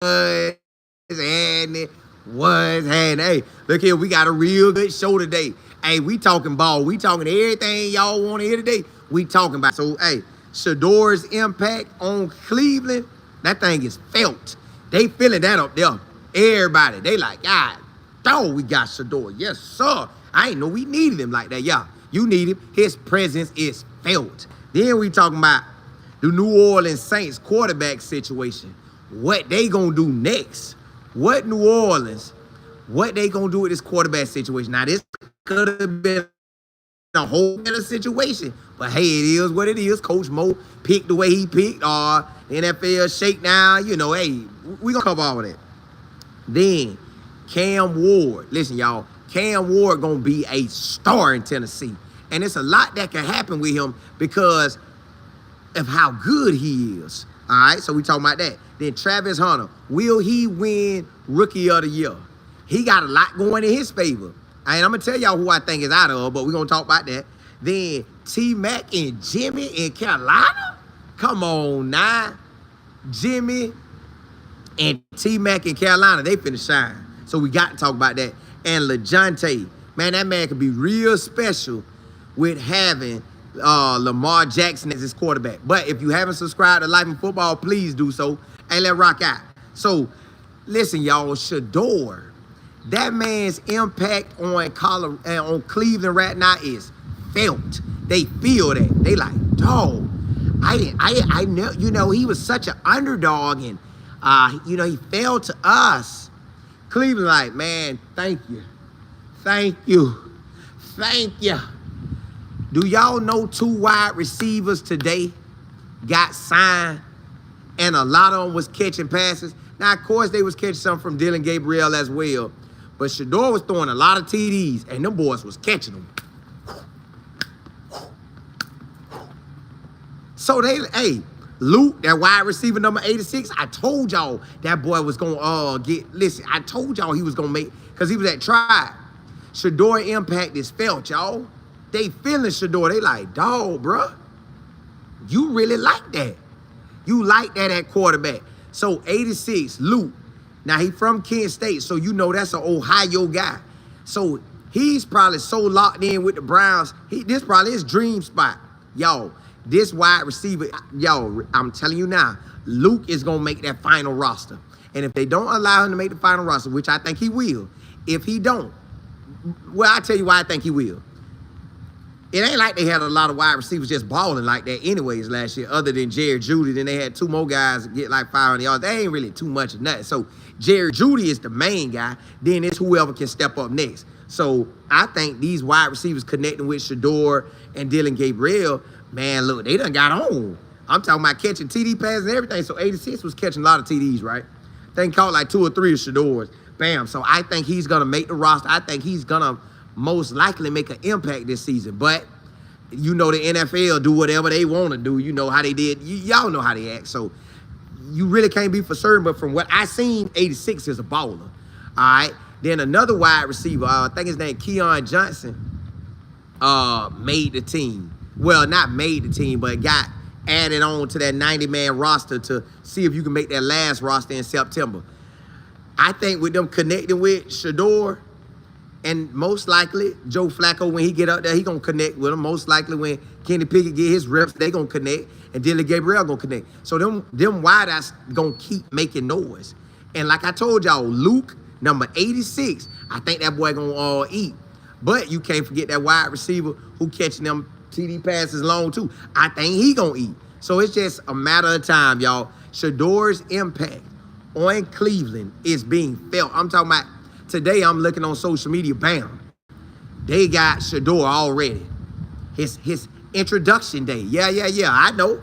happening? What's happening? Hey, look here, we got a real good show today. Hey, we talking ball. We talking everything y'all want to hear today. We talking about. So, hey, Shedeur's impact on Cleveland, that thing is felt. They feeling that up there. Everybody, they like, God, dog, we got Shedeur. Yes, sir. I ain't know we needed him like that. Yeah, you need him. His presence is felt. Then we talking about the New Orleans Saints quarterback situation. What they gonna do next? What New Orleans, what they gonna do with this quarterback situation? Now, this could have been a whole other situation, but hey, it is what it is. Coach Mo picked the way he picked, or NFL shakedown, you know, hey, we gonna cover all of that. Then Cam Ward, listen, y'all, Cam Ward gonna be a star in Tennessee, and it's a lot that can happen with him because of how good he is. All right, so we talking about that. Then Travis Hunter, will he win Rookie of the Year? He got a lot going in his favor. And I'm gonna tell y'all who I think is out of, but we're gonna talk about that. Then Tmac and Jimmy in Carolina? Come on now. Jimmy and Tmac in Carolina, they finna shine. So we got to talk about that. And Lajohntay, man, that man could be real special with having Lamar Jackson as his quarterback. But if you haven't subscribed to Life in Football, please do so. And let's rock out. So, listen, y'all, Shedeur, that man's impact on Cleveland right now is felt. They feel that. They like, dog, I know, you know, he was such an underdog, and you know, he fell to us. Cleveland like, man, thank you. Thank you. Thank you. Do y'all know 2 wide receivers today got signed, and a lot of them was catching passes? Now, of course, they was catching some from Dillon Gabriel as well, but Shedeur was throwing a lot of TDs, and them boys was catching them. So they, hey, Luke, that wide receiver number 86, I told y'all that boy was gonna listen, I told y'all he was gonna make, because he was at Tribe. Shedeur impact is felt, y'all. They feeling Shedeur. They like, dog, bruh, you really like that. You like that at quarterback. So 86, Luke. Now he from Kent State, so you know that's an Ohio guy. So he's probably so locked in with the Browns. This probably his dream spot. Y'all, this wide receiver, y'all, I'm telling you now, Luke is gonna make that final roster. And if they don't allow him to make the final roster, which I think he will, if he don't, well, I'll tell you why I think he will. It ain't like they had a lot of wide receivers just balling like that anyways last year, other than Jerry Jeudy. Then they had 2 more guys get like 500 yards. They ain't really too much of nothing. So Jerry Jeudy is the main guy. Then it's whoever can step up next. So I think these wide receivers connecting with Shedeur and Dillon Gabriel, man, look, they done got on. I'm talking about catching TD passes and everything. So 86 was catching a lot of TDs, right? They caught like 2 or 3 of Shedeur's. Bam. So I think he's going to make the roster. I think he's going to most likely make an impact this season. But you know the NFL do whatever they want to do. You know how they did. Y'all know how they act. So you really can't be for certain. But from what I seen, 86 is a baller. All right. Then another wide receiver, I think his name Keon Johnson, made the team. Well, not made the team, but got added on to that 90-man roster to see if you can make that last roster in September. I think with them connecting with Shedeur, and most likely Joe Flacco, when he get up there, he gonna connect with him. Most likely when Kenny Pickett get his reps, they gonna connect, and Dillon Gabriel gonna connect. So them wideouts gonna keep making noise. And like I told y'all, Luke, number 86, I think that boy gonna eat. But you can't forget that wide receiver who catching them TD passes long too. I think he gonna eat. So it's just a matter of time, y'all. Shedeur's impact on Cleveland is being felt. I'm talking about today, I'm looking on social media, bam. They got Shedeur already. His introduction day. Yeah, I know.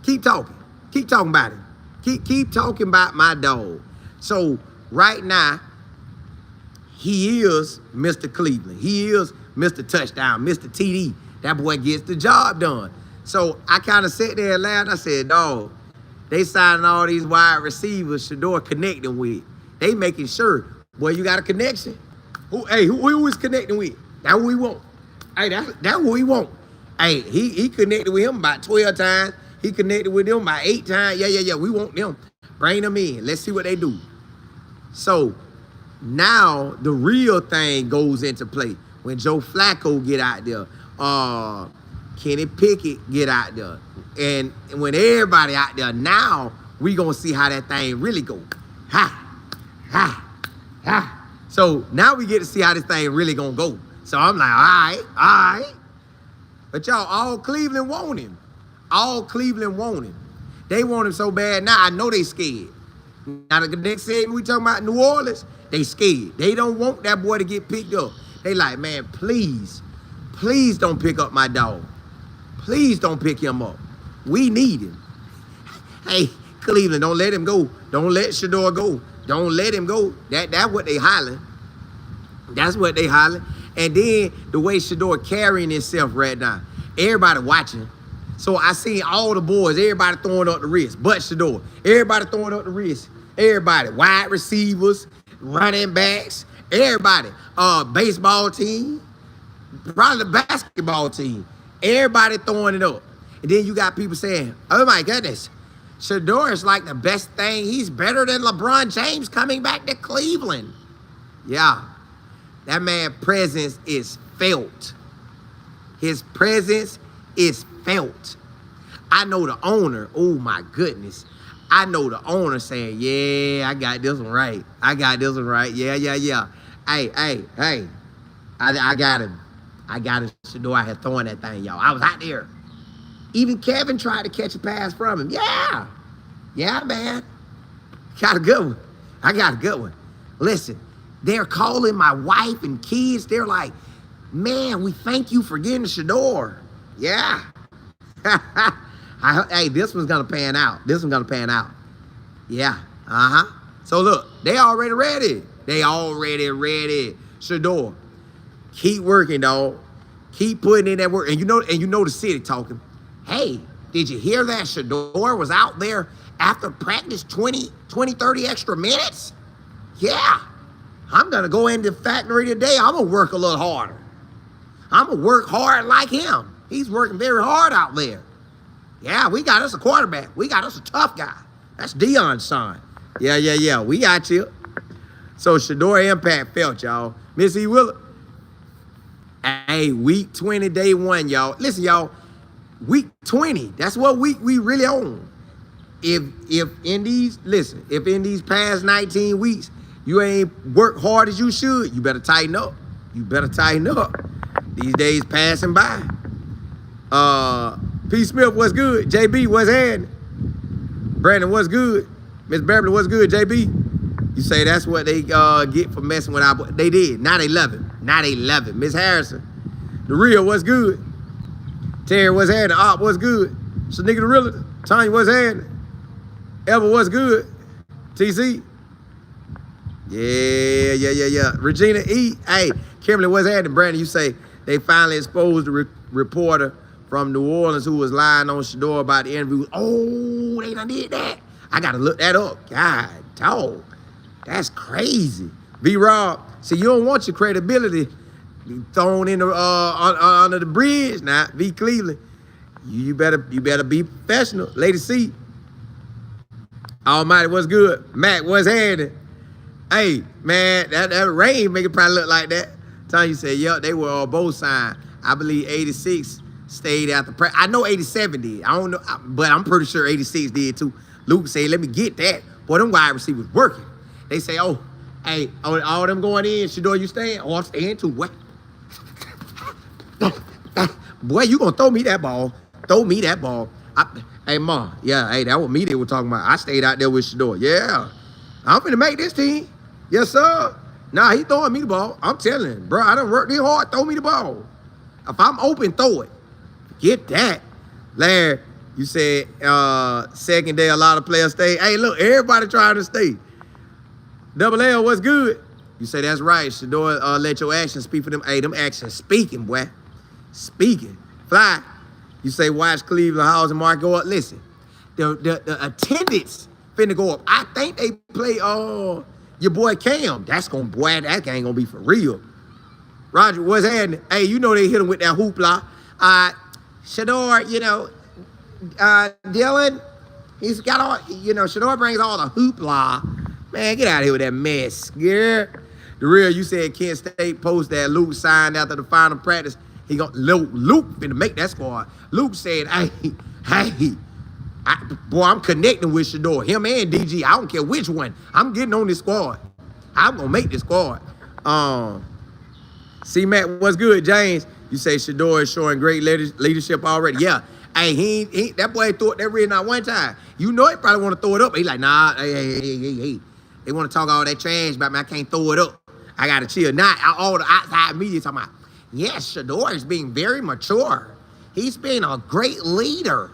Keep talking. Keep talking about him. Keep talking about my dog. So right now, he is Mr. Cleveland. He is Mr. Touchdown, Mr. TD. That boy gets the job done. So I kind of sat there and laughed. I said, dog, they signing all these wide receivers Shedeur connecting with. They making sure, boy, you got a connection. Who is connecting with? That's who we want. Hey, that's who we want. Hey, he connected with him about 12 times. He connected with them about 8 times. Yeah. We want them. Bring them in. Let's see what they do. So now the real thing goes into play. When Joe Flacco get out there, Kenny Pickett get out there. And when everybody out there, now we gonna see how that thing really go. So now we get to see how this thing really gonna go. So I'm like, all right. But y'all, all Cleveland want him. All Cleveland want him. They want him so bad now, I know they scared. Now the next segment we talking about New Orleans, they scared. They don't want that boy to get picked up. They like, man, please don't pick up my dog. Please don't pick him up. We need him. Hey, Cleveland, don't let him go. Don't let Shedeur go. Don't let him go. That's what they hollering. That's what they hollering. And then the way Shedeur carrying himself right now, everybody watching. So I seen all the boys, everybody throwing up the wrist, but Shedeur. Everybody throwing up the wrist. Everybody, wide receivers, running backs, everybody. Baseball team, probably the basketball team. Everybody throwing it up. And then you got people saying, oh my goodness, Shedeur is like the best thing. He's better than LeBron James coming back to Cleveland. Yeah, that man's presence is felt. His presence is felt. I know the owner, oh my goodness. I know the owner saying, yeah, I got this one right. I got this one right. Yeah. Hey. I got him. Shedeur out here throwing that thing, y'all. I was out there. Even Kevin tried to catch a pass from him. Yeah, man. Got a good one. I got a good one. Listen, they're calling my wife and kids. They're like, man, we thank you for getting Shedeur. Yeah. Hey, this one's going to pan out. Yeah. So look, they already ready. Shedeur, keep working, dog. Keep putting in that work. And you know the city talking. Hey, did you hear that Shedeur was out there after practice 20, 30 extra minutes? Yeah. I'm going to go into the factory today. I'm going to work a little harder. I'm going to work hard like him. He's working very hard out there. Yeah, we got us a quarterback. We got us a tough guy. That's Deion's son. Yeah. We got you. So Shedeur impact felt, y'all. Miss E. Willard. Hey, week 20, day 1, y'all. Listen, y'all. Week 20. That's what week we really own. If in these past 19 weeks you ain't worked hard as you should, you better tighten up. These days passing by. P. Smith, what's good? JB, what's happening? Brandon, what's good? Miss Beverly, what's good? JB, you say that's what they get for messing with our boy. They did. Not 11. Miss Harrison, the real, what's good? Terry, what's happening? Op, what's good? Shanika the realtor. Tanya, what's happening? Ever, what's good? TC. Yeah. Regina E. Hey, Kimberly, what's happening? Brandon, you say they finally exposed the reporter from New Orleans who was lying on Shedeur about the interview. Oh, they done did that. I got to look that up. God, dog. That's crazy. V-Rob, see, you don't want your credibility thrown in the, under the bridge now. V. Cleveland, you better be professional. Lady C. Almighty, what's good? Matt, what's happening? Hey, man, that rain make it probably look like that. Tanya said, yeah, they were all both signed. I believe 86 stayed after practice. I know 87 did. I don't know, but I'm pretty sure 86 did too. Luke said, let me get that. Boy, them wide receivers working. They say, oh, hey, all them going in, Shedeur, you staying? Oh, I'm staying too. What? Boy, you gonna throw me that ball. Hey, Ma, yeah, hey, that was me they were talking about. I stayed out there with Shedeur. Yeah, I'm finna make this team. Yes, sir. Nah, he throwing me the ball. I'm telling him, bro, I done worked this hard. Throw me the ball. If I'm open, throw it. Get that. Larry, you said second day a lot of players stay. Hey, look, everybody trying to stay. Double L, what's good? You say that's right. Shedeur, let your actions speak for them. Hey, them actions speaking, boy. Speaking. Fly. You say watch Cleveland House and Mark go up. Listen, the attendance finna go up. I think they play your boy Cam. That game gonna be for real. Roger, what's happening? Hey, you know they hit him with that hoopla. Shedeur, Dylan, He's got all, Shedeur brings all the hoopla. Man, get out of here with that mess. Yeah. The real, you said Kent State post that Luke signed after the final practice. Luke finna make that squad. Luke said, hey, I'm connecting with Shedeur. Him and DG. I don't care which one. I'm getting on this squad. I'm gonna make this squad. Tmac, what's good, James? You say Shedeur is showing great leadership already. Yeah. Hey, he that boy threw that red not one time. You know he probably want to throw it up. He like, nah, hey. They want to talk all that trash about me. I can't throw it up. I gotta chill. Not all the outside media talking about, yes, Shedeur is being very mature. He's being a great leader.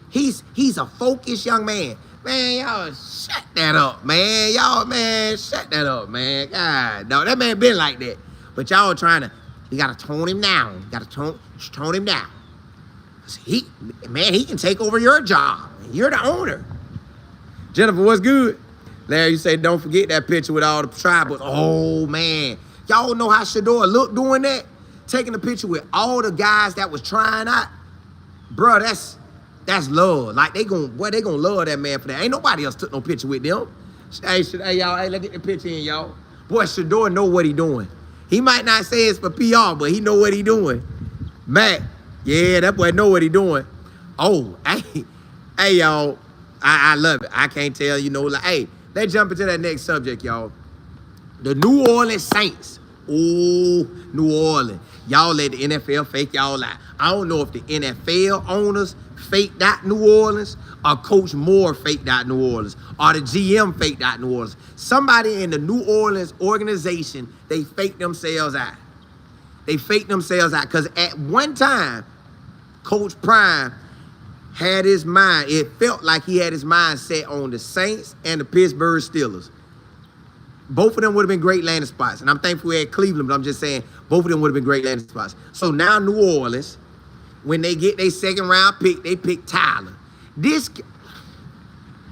He's a focused young man. Man, y'all shut that up, man. Shut that up, man. God, no, that man been like that. But y'all trying to, you gotta tone him down. You gotta tone him down. He can take over your job. You're the owner. Jennifer, what's good? Larry, you say don't forget that picture with all the tribals. Oh man, y'all know how Shedeur looked doing that? Taking a picture with all the guys that was trying out. Bro, that's love. Like they gonna love that man for that. Ain't nobody else took no picture with them. Hey y'all, let's get the picture in, y'all. Boy, Shedeur know what he doing. He might not say it's for PR, but he know what he doing. Mac, yeah, that boy know what he doing. Oh, hey y'all, I love it. I can't tell like, hey, let's jump into that next subject, y'all. The New Orleans Saints. Ooh, New Orleans. Y'all let the NFL fake y'all out. I don't know if the NFL owners faked out New Orleans or Coach Moore faked out New Orleans or the GM faked out New Orleans. Somebody in the New Orleans organization, they faked themselves out. They faked themselves out because at one time, Coach Prime had his mind, it felt like he had his mind set on the Saints and the Pittsburgh Steelers. Both of them would have been great landing spots. And I'm thankful we had Cleveland, but I'm just saying both of them would have been great landing spots. So now New Orleans, when they get their second round pick, they pick Tyler.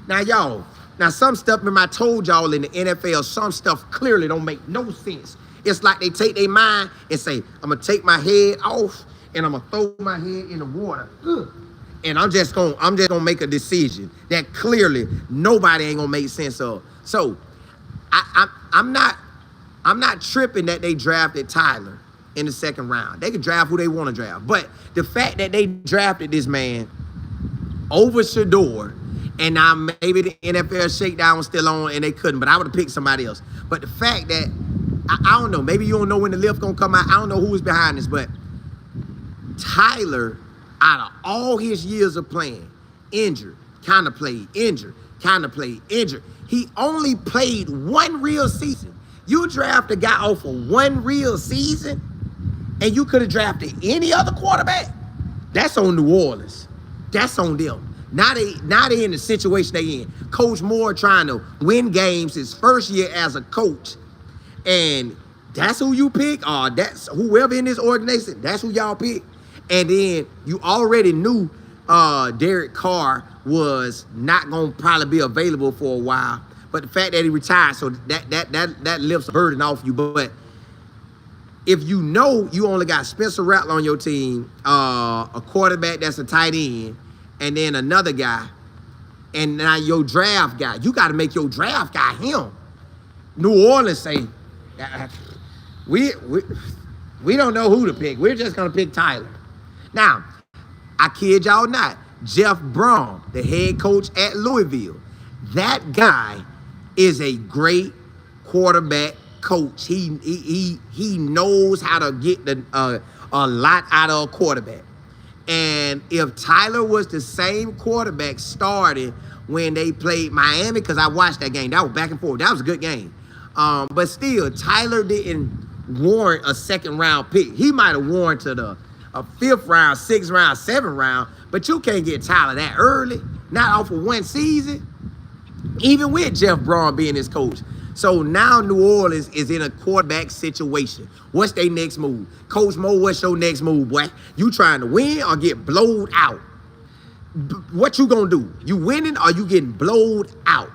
Now some stuff, remember I told y'all in the NFL, some stuff clearly don't make no sense. It's like they take their mind and say, I'm gonna take my head off and I'm gonna throw my head in the water. And I'm just gonna make a decision that clearly nobody ain't gonna make sense of. So I'm not tripping that they drafted Tyler in the second round. They can draft who they want to draft. But the fact that they drafted this man over Shedeur, and now maybe the NFL shakedown was still on and they couldn't, but I would have picked somebody else. But the fact that, I don't know, maybe you don't know when the lift gonna come out. I don't know who was behind this, but Tyler, out of all his years of playing, injured, kind of played, injured, kind of played, injured. He only played one real season. You draft a guy off of one real season, and you could have drafted any other quarterback. That's on New Orleans. That's on them. Now they in the situation they in. Coach Moore trying to win games his first year as a coach, and that's who you pick, or that's whoever in this organization, that's who y'all pick. And then you already knew Derek Carr was not gonna probably be available for a while. But the fact that he retired, so that lifts a burden off you. But if you know you only got Spencer Rattler on your team, a quarterback that's a tight end, and then another guy, and now your draft guy, you got to make your draft guy him. New Orleans say, we don't know who to pick. We're just gonna pick Tyler. Now, I kid y'all not, Jeff Brom, the head coach at Louisville, that guy is a great quarterback coach. He knows how to get a lot out of a quarterback. And if Tyler was the same quarterback starting when they played Miami, because I watched that game, that was back and forth. That was a good game. But still, Tyler didn't warrant a second round pick. He might have warranted a fifth round, sixth round, seventh round, but you can't get Tyler that early, not off of one season, even with Jeff Braun being his coach. So now New Orleans is in a quarterback situation. What's their next move? Coach Mo, what's your next move, boy? You trying to win or get blowed out? What you gonna do? You winning or you getting blowed out?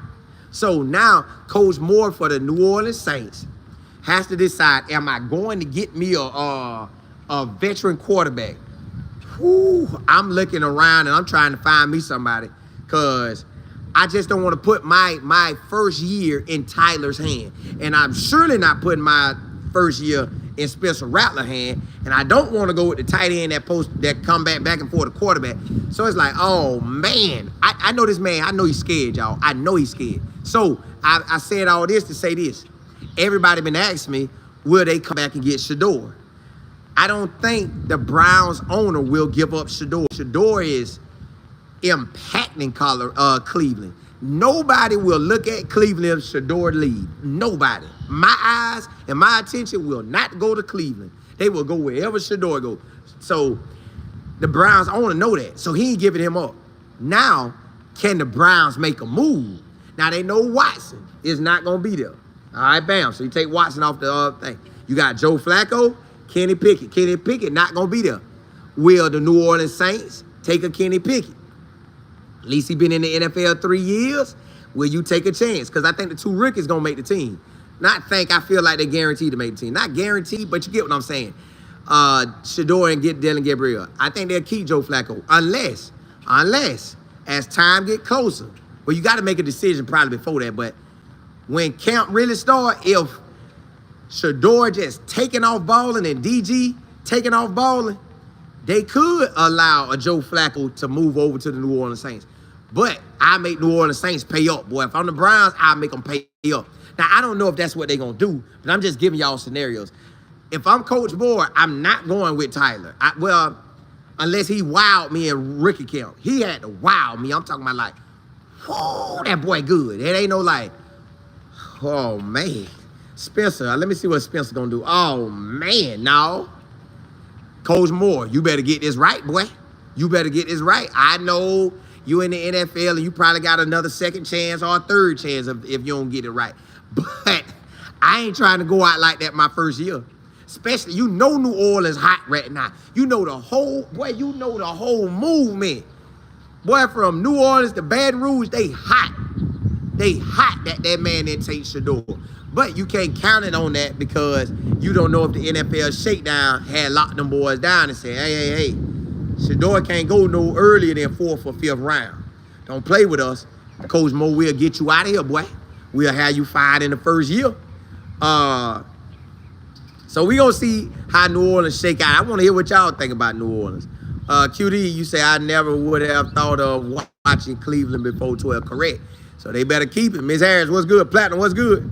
So now Coach Moore for the New Orleans Saints has to decide, am I going to get me a veteran quarterback? Whew, I'm looking around and I'm trying to find me somebody, because I just don't want to put my first year in Tyler's hand. And I'm surely not putting my first year in Spencer Rattler's hand. And I don't want to go with the tight end that come back and forth the quarterback. So it's like, oh man, I know this man, I know he's scared, y'all. I know he's scared. So I said all this to say this. Everybody been asking me, will they come back and get Shedeur? I don't think the Browns owner will give up Shedeur. Shedeur is impacting Cleveland. Nobody will look at Cleveland if Shedeur lead. Nobody. My eyes and my attention will not go to Cleveland. They will go wherever Shedeur goes. So the Browns owner know that. So he ain't giving him up. Now, can the Browns make a move? Now they know Watson is not going to be there. All right, bam. So you take Watson off the thing. You got Joe Flacco, Kenny Pickett. Kenny Pickett not going to be there. Will the New Orleans Saints take a Kenny Pickett? At least he been in the NFL 3 years. Will you take a chance? Because I think the two rookies going to make the team. I feel like they're guaranteed to make the team. Not guaranteed, but you get what I'm saying. Shedeur and get Dylan Gabriel. I think they'll keep Joe Flacco. Unless, as time get closer, well, you got to make a decision probably before that. But when camp really start, if Shedeur just taking off balling and DG taking off balling, they could allow a Joe Flacco to move over to the New Orleans Saints. But I make New Orleans Saints pay up, boy. If I'm the Browns, I make them pay up. Now, I don't know if that's what they're going to do, but I'm just giving y'all scenarios. If I'm Coach Board, I'm not going with Tyler. Unless he wowed me in rookie camp. He had to wow me. I'm talking about like, whoa, that boy good. It ain't no like, oh, man. Spencer, let me see what Spencer going to do. Oh, man, no. Coach Moore, you better get this right, boy. You better get this right. I know you in the NFL and you probably got another second chance or a third chance if you don't get it right. But I ain't trying to go out like that my first year. Especially, you know New Orleans hot right now. You know the whole movement. Boy, from New Orleans to Baton Rouge, they hot. They hot that man didn't take Shedeur. But you can't count it on that because you don't know if the NFL shakedown had locked them boys down and said, hey, Shedeur can't go no earlier than 4th or 5th round. Don't play with us. Coach Mo will get you out of here, boy. We'll have you fired in the first year. So we gonna see how New Orleans shake out. I want to hear what y'all think about New Orleans. QD, you say I never would have thought of watching Cleveland before 12. Correct. So they better keep it. Miss Harris, what's good? Platinum, what's good?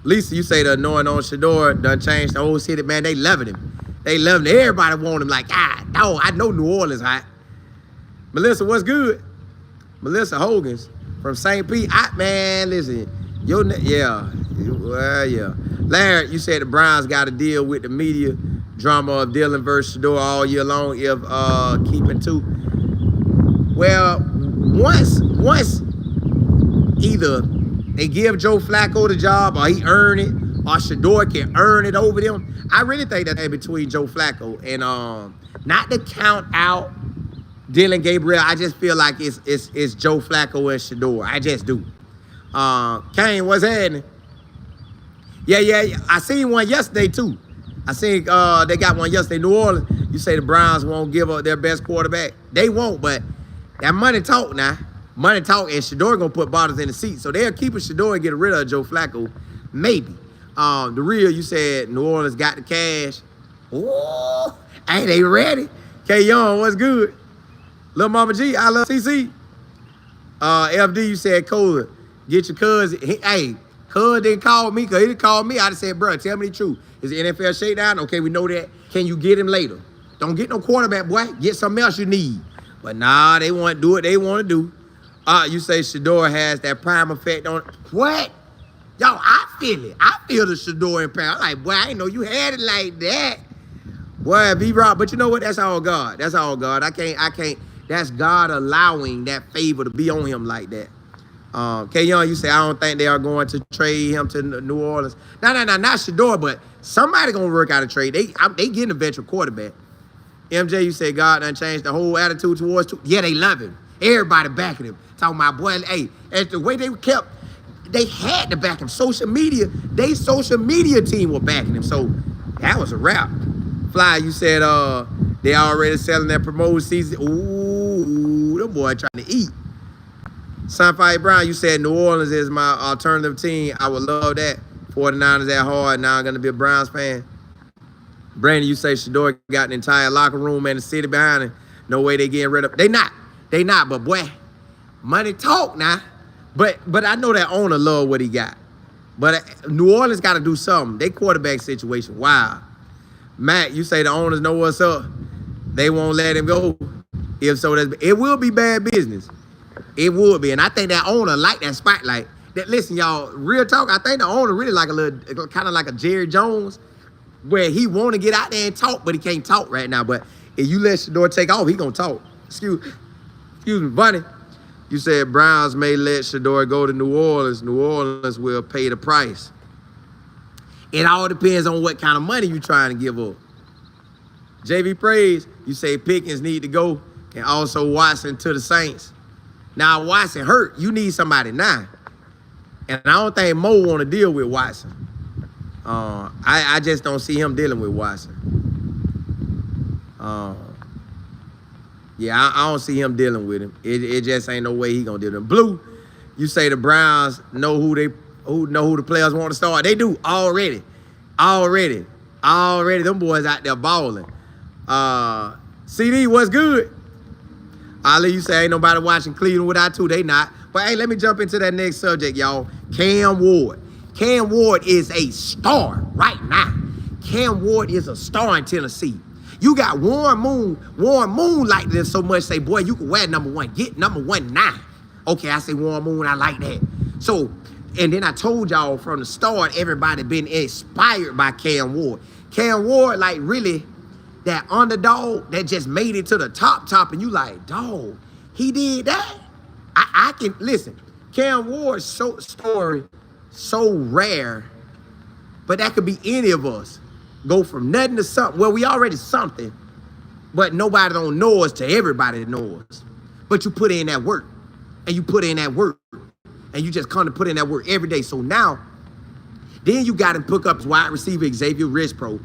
Lisa, you say the knowing on Shedeur done changed the whole city. Man, they loving him. They loving him. Everybody want him like, no, I know New Orleans hot. Melissa, what's good? Melissa Hogan's from St. Pete. Man, listen, yeah. Larry, you said the Browns got to deal with the media drama of Dylan versus Shedeur all year long if keeping two. Well, once either they give Joe Flacco the job or he earn it or Shedeur can earn it over them. I really think that between Joe Flacco and not to count out Dylan Gabriel. I just feel like it's Joe Flacco and Shedeur. I just do. Kane, what's happening? Yeah. I seen one yesterday too. I seen they got one yesterday. New Orleans. You say the Browns won't give up their best quarterback. They won't, but that money talk now. Money talk, and Shedeur gonna put bottles in the seat. So they'll keep Shedeur and get rid of Joe Flacco. Maybe. The real, you said New Orleans got the cash. Ooh, ain't they ready? K Young, what's good? Lil Mama G, I love CC. FD, you said Colin, get your cousin. Hey, cuz didn't call me, cuz he didn't call me. I just said, bro, tell me the truth. Is the NFL shakedown? Okay, we know that. Can you get him later? Don't get no quarterback, boy. Get something else you need. But nah, they want to do what they want to do. You say Shedeur has that prime effect on what? Yo, I feel it. I feel the Shedeur impact. I'm like, boy, I didn't know you had it like that. Boy, be right. But you know what? That's all God. That's all God. I can't. That's God allowing that favor to be on him like that. K Young, you say, I don't think they are going to trade him to New Orleans. No, not Shedeur, but somebody going to work out a trade. They getting a veteran quarterback. MJ, you say God done changed the whole attitude towards yeah, they love him. Everybody backing him. Talking about, boy, hey, and the way they kept, they had to back him. Social media team were backing him. So that was a wrap. Fly, you said they already selling their promotion season. Ooh, the boy trying to eat. Sunfire Brown, you said New Orleans is my alternative team. I would love that. 49ers that hard. Now I'm going to be a Browns fan. Brandon, you say Shedeur got an entire locker room and the city behind him. No way they getting rid of. They not, but boy, money talk now. But I know that owner love what he got. But New Orleans got to do something. They quarterback situation, wow. Matt, you say the owners know what's up. They won't let him go. If so, it will be bad business. It would be. And I think that owner like that spotlight. That, listen, y'all, real talk, I think the owner really like a little, kind of like a Jerry Jones, where he want to get out there and talk, but he can't talk right now. But if you let Shedeur take off, he going to talk. Excuse me, Bunny. You said Browns may let Shedeur go to New Orleans. New Orleans will pay the price. It all depends on what kind of money you trying to give up. JV Praise, you say Pickens need to go, and also Watson to the Saints. Now, Watson hurt. You need somebody now. And I don't think Mo want to deal with Watson. I just don't see him dealing with Watson. Yeah, I don't see him dealing with him. It just ain't no way he gonna deal with him. Blue, you say the Browns know who the players want to start. They do already. Them boys out there balling. CD, what's good? Ali, you say ain't nobody watching Cleveland without two. They not. But hey, let me jump into that next subject, y'all. Cam Ward. Cam Ward is a star right now. Cam Ward is a star in Tennessee. You got Warren Moon like this so much, say, boy, you can wear number one. Get number 1 now. Okay, I say Warren Moon, I like that. So, and then I told y'all from the start, everybody been inspired by Cam Ward. Cam Ward, like, really, that underdog that just made it to the top, and you like, dog, he did that? I can, listen, Cam Ward's story so rare, but that could be any of us. Go from nothing to something. Well, we already something, but nobody don't know us to everybody that knows us. But you put in that work, and you put in that work, and you just kind of put in that work every day. So now, then you got him pick up his wide receiver, Xavier Pro.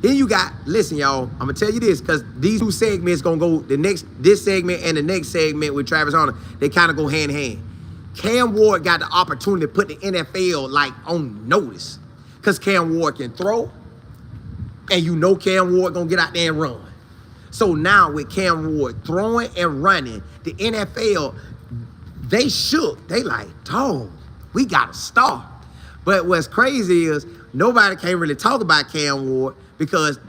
Then you got, listen, y'all, I'm going to tell you this, because these two segments going to go, this segment and the next segment with Travis Hunter, they kind of go hand in hand. Cam Ward got the opportunity to put the NFL, like, on notice, because Cam Ward can throw, and you know Cam Ward going to get out there and run. So now with Cam Ward throwing and running, the NFL, they shook. They like, dog, we got a star. But what's crazy is nobody can really talk about Cam Ward because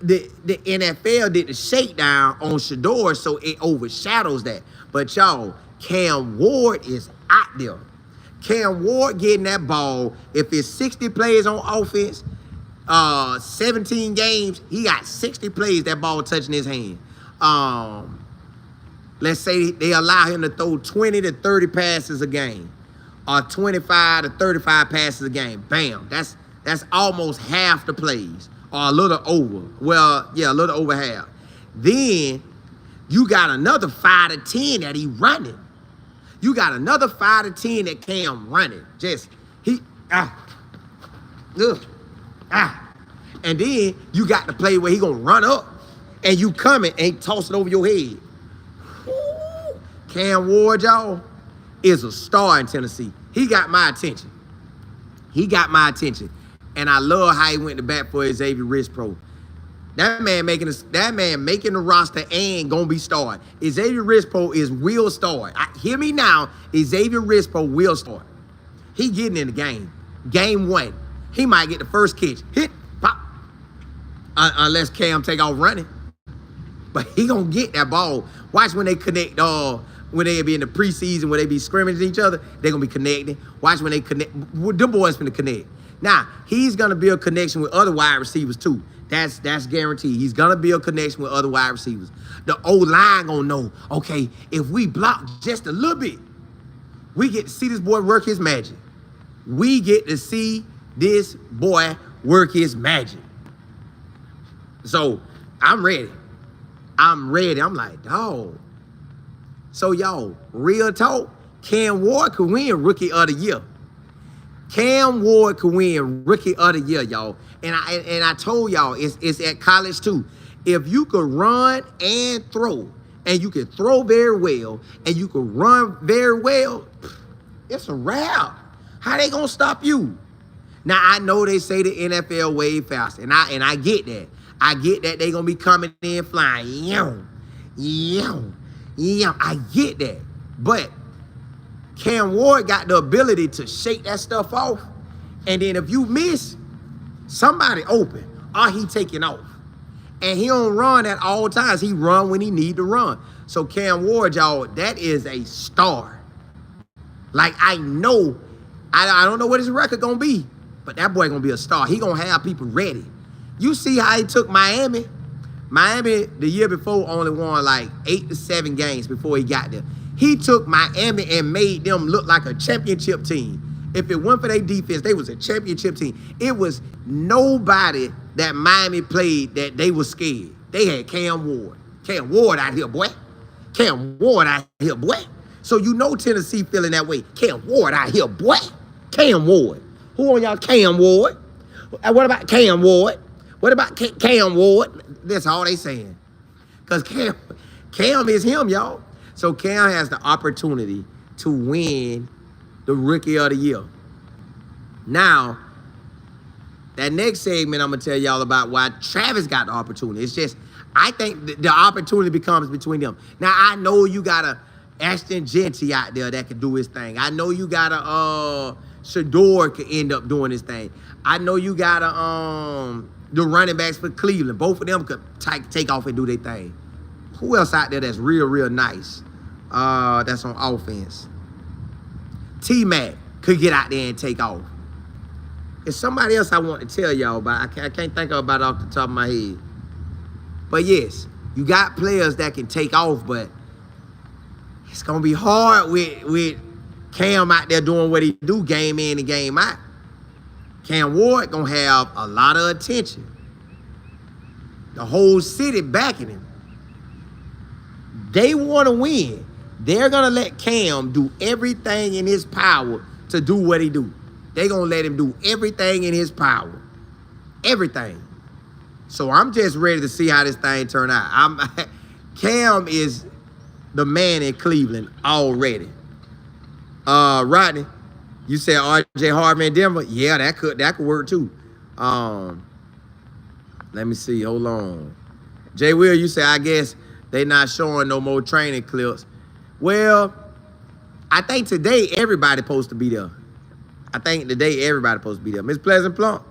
the NFL did the shakedown on Shedeur, so it overshadows that. But y'all, Cam Ward is out there. Cam Ward getting that ball. If it's 60 plays on offense, 17 games, he got 60 plays, that ball touching his hand. Let's say they allow him to throw 20 to 30 passes a game, or 25 to 35 passes a game. Bam, that's almost half the plays, or a little over. Well, yeah, a little over half. Then you got another 5 to 10 that he running. You got another 5 to 10 that Cam running. And then you got the play where he gonna run up and you coming and toss it over your head. Ooh. Cam Ward, y'all, is a star in Tennessee. He got my attention. And I love how he went to bat for Xavier Pro. That man making the roster and gonna be starting. Xavier Pro will start. Hear me now. Xavier Pro will start. He getting in the game. Game 1. He might get the first catch. Hit, pop. Unless Cam take off running. But he gonna get that ball. Watch when they connect, when they be in the preseason, when they be scrimmaging each other, they gonna be connecting. Watch when they connect. Them boys finna connect. Now, he's gonna build a connection with other wide receivers too. That's guaranteed. He's gonna build a connection with other wide receivers. The O-line gonna know, okay, if we block just a little bit, we get to see this boy work his magic. We get to see this boy work his magic. So I'm ready. I'm like, dog. So y'all, real talk, Cam Ward could win Rookie of the Year. Cam Ward could win Rookie of the Year, y'all. And I told y'all, it's at college too. If you could run and throw and you can throw very well, and you can run very well, it's a wrap. How they gonna stop you? Now, I know they say the NFL way faster, and I get that. I get that they gonna be coming in flying. I get that. But Cam Ward got the ability to shake that stuff off, and then if you miss, somebody open, or he taking off. And he don't run at all times. He run when he need to run. So Cam Ward, y'all, that is a star. Like, I know, I don't know what his record gonna be, but that boy gonna be a star. He gonna have people ready. You see how he took Miami? Miami, the year before, only won like 8 to 7 games before he got there. He took Miami and made them look like a championship team. If it weren't for their defense, they was a championship team. It was nobody that Miami played that they was scared. They had Cam Ward. Cam Ward out here, boy. Cam Ward out here, boy. So you know Tennessee feeling that way. Cam Ward out here, boy. Cam Ward. Who on y'all? Cam Ward. What about Cam Ward? What about Cam Ward? That's all they saying. Because Cam is him, y'all. So Cam has the opportunity to win the Rookie of the Year. Now, that next segment I'm going to tell y'all about why Travis got the opportunity. It's just, I think the opportunity becomes between them. Now, I know you got a Ashton Genty out there that can do his thing. I know you got a Shedeur could end up doing his thing. I know you got a the running backs for Cleveland. Both of them could take off and do their thing. Who else out there that's real nice? That's on offense. Tmac could get out there and take off. It's somebody else I want to tell y'all about. I can't think about it off the top of my head. But yes, you got players that can take off, but it's going to be hard with Cam out there doing what he do game in and game out. Cam Ward going to have a lot of attention. The whole city backing him. They want to win. They're going to let Cam do everything in his power to do what he do. They're going to let him do everything in his power. Everything. So I'm just ready to see how this thing turn out. Cam is the man in Cleveland already. Rodney, you said R.J. Hartman in Denver? Yeah, that could work too. Let me see. Hold on. Jay Will, you say, I guess they not showing no more training clips. Well, I think today everybody supposed to be there. Miss Pleasant Plump.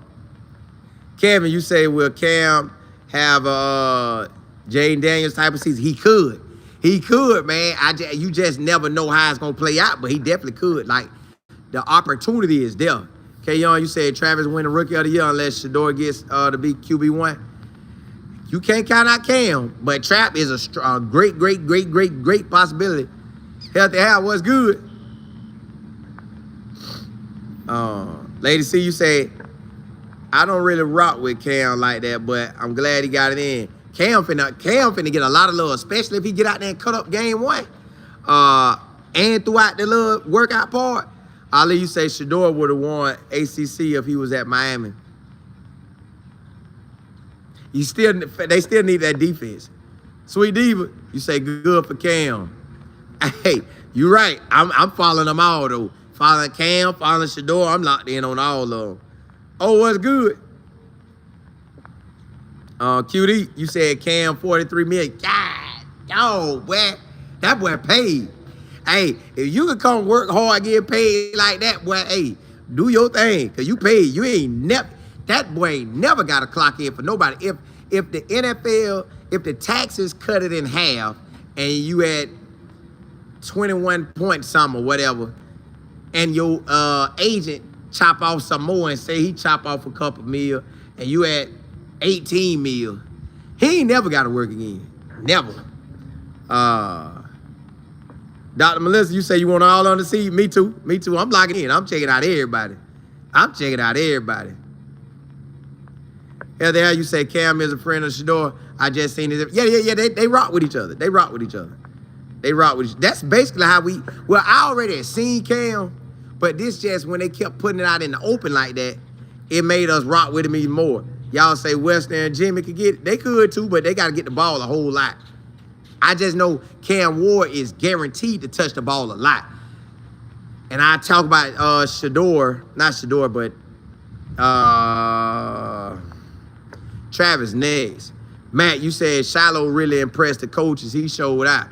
Kevin, you say, will Cam have a Jaden Daniels type of season? He could. He could, man. You just never know how it's going to play out, but he definitely could. Like, the opportunity is there. K-Yon, you said Travis win the Rookie of the Year unless Shedeur gets to be QB1. You can't count out Cam, but Trap is a great possibility. Healthy Hal, what's good? Lady C, you say, I don't really rock with Cam like that, but I'm glad he got it in. Cam finna get a lot of love, especially if he get out there and cut up game 1. And throughout the little workout part. Ali, you say Shedeur would have won ACC if he was at Miami. They still need that defense. Sweet Diva, you say good for Cam. Hey, you're right. I'm following them all though. Following Cam, following Shedeur. I'm locked in on all of them. Oh, what's good? QD, you said Cam 43 million. God, dog, boy. That boy paid. Hey, if you could come work hard, get paid like that, boy, hey, do your thing. Cause you paid. You ain't never, that boy ain't never got a clock in for nobody. If the NFL, if the taxes cut it in half and you had 21 point something or whatever, and your agent chop off some more and say he chop off a couple mil and you at 18 mil, he ain't never got to work again. Never. Dr. Melissa, you say you want all on the seat? Me too. I'm locking in. I'm checking out everybody. Yeah, there you say Cam is a friend of Shedeur. I just seen it. Yeah. They rock with each other. That's basically how I already had seen Cam, but this just when they kept putting it out in the open like that, it made us rock with him even more. Y'all say Western and Jimmy could get it. They could too, but they got to get the ball a whole lot. I just know Cam Ward is guaranteed to touch the ball a lot. And I talk about Shedeur, not Shedeur, but Travis next. Matt, you said Shiloh really impressed the coaches. He showed out.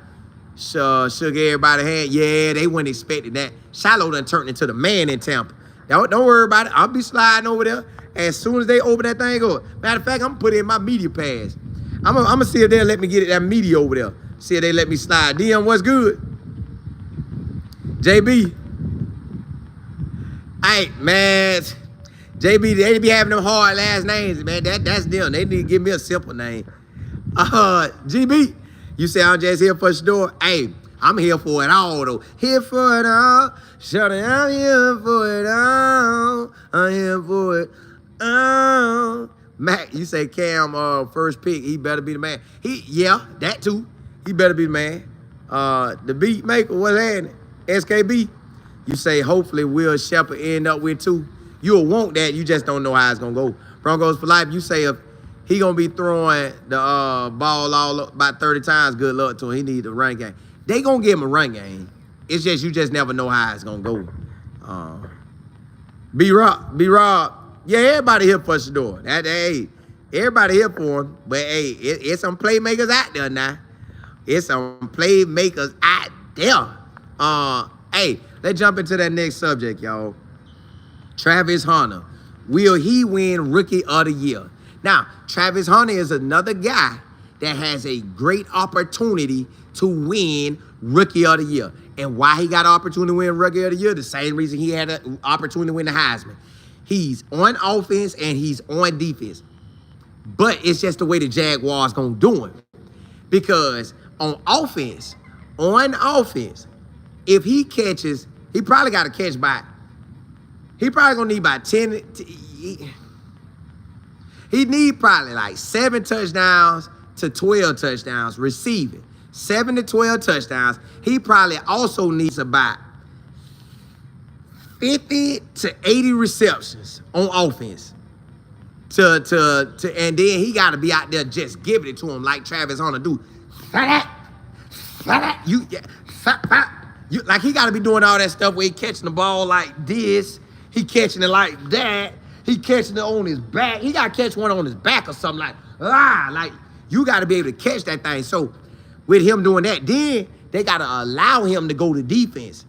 Shook everybody's hand. Yeah, they weren't expecting that. Shiloh done turned into the man in Tampa. Don't worry about it. I'll be sliding over there. As soon as they open that thing up. Matter of fact, I'm going to put in my media pass. I'm going to see if they'll let me get that media over there. See if they let me slide. DM, what's good? JB. Hey, man. JB, they be having them hard last names, man. That's them. They need to give me a simple name. GB, you say I'm just here for Shedeur. Hey, I'm here for it all, though. Here for it all. Shut it, I'm here for it all. I'm here for it all. Mac, you say Cam first pick, he better be the man. Yeah, that too. He better be the man. The beat maker, what's happening? SKB, you say hopefully Will Shepherd end up with 2. You'll want that, you just don't know how it's gonna go. Broncos for life, you say if he gonna be throwing the ball all up about 30 times, good luck to him. He need a run game. They gonna give him a run game. It's just you just never know how it's gonna go. B-Rob. Yeah, everybody here for Shedeur. Hey, everybody here for him. But hey, it's some playmakers out there now. It's some playmakers out there. Hey, let's jump into that next subject, y'all. Travis Hunter. Will he win Rookie of the Year? Now, Travis Hunter is another guy that has a great opportunity to win Rookie of the Year. And why he got an opportunity to win Rookie of the Year? The same reason he had an opportunity to win the Heisman. He's on offense and he's on defense. But it's just the way the Jaguars gonna do him. Because on offense, if he catches, he probably got to catch by, he probably gonna need about 10, he need probably like 7 touchdowns to 12 touchdowns receiving. 7 to 12 touchdowns. He probably also needs about 50 to 80 receptions on offense. And then he got to be out there just giving it to him like Travis Hunter do. Like he got to be doing all that stuff where he catching the ball like this. He catching it like that. He catching it on his back. He got to catch one on his back or something like you got to be able to catch that thing. So with him doing that, then they got to allow him to go to defense.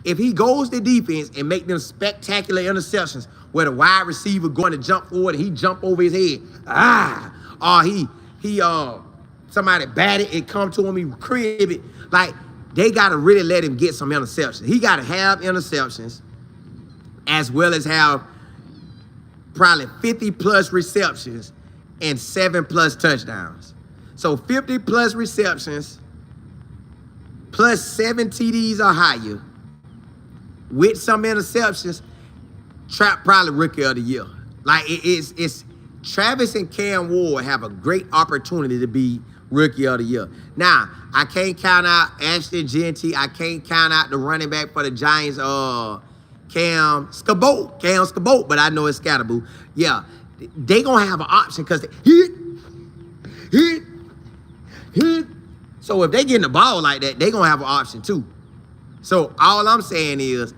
If he goes to defense and make them spectacular interceptions where the wide receiver going to jump forward and he jump over his head, or somebody batted, it come to him, he crib it. Like, they got to really let him get some interceptions. He got to have interceptions as well as have probably 50+ receptions and 7+ touchdowns. So 50+ receptions plus 7 TDs or higher with some interceptions, probably Rookie of the Year. Like it's Travis and Cam Ward have a great opportunity to be Rookie of the Year. Now, I can't count out Ashton Genty. I can't count out the running back for the Giants, Cam Scabot, but I know it's Scatterboo. Yeah, they gonna have an option because hit. So if they getting the ball like that, they gonna have an option too. So all I'm saying is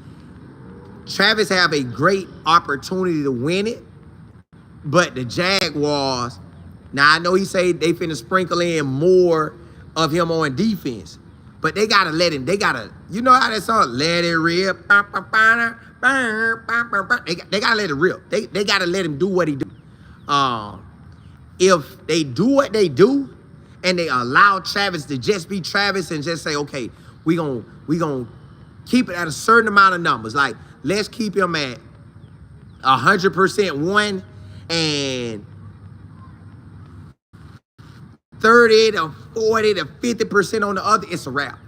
Travis have a great opportunity to win it, but the Jaguars, now I know he say they finna sprinkle in more of him on defense, but they gotta let him, you know how that song, let it rip, they gotta let it rip. They gotta let him do what he do. If they do what they do and they allow Travis to just be Travis and just say, okay, we gonna keep it at a certain amount of numbers. Like, let's keep him at 100% one and 30 to 40 to 50% on the other. It's a wrap.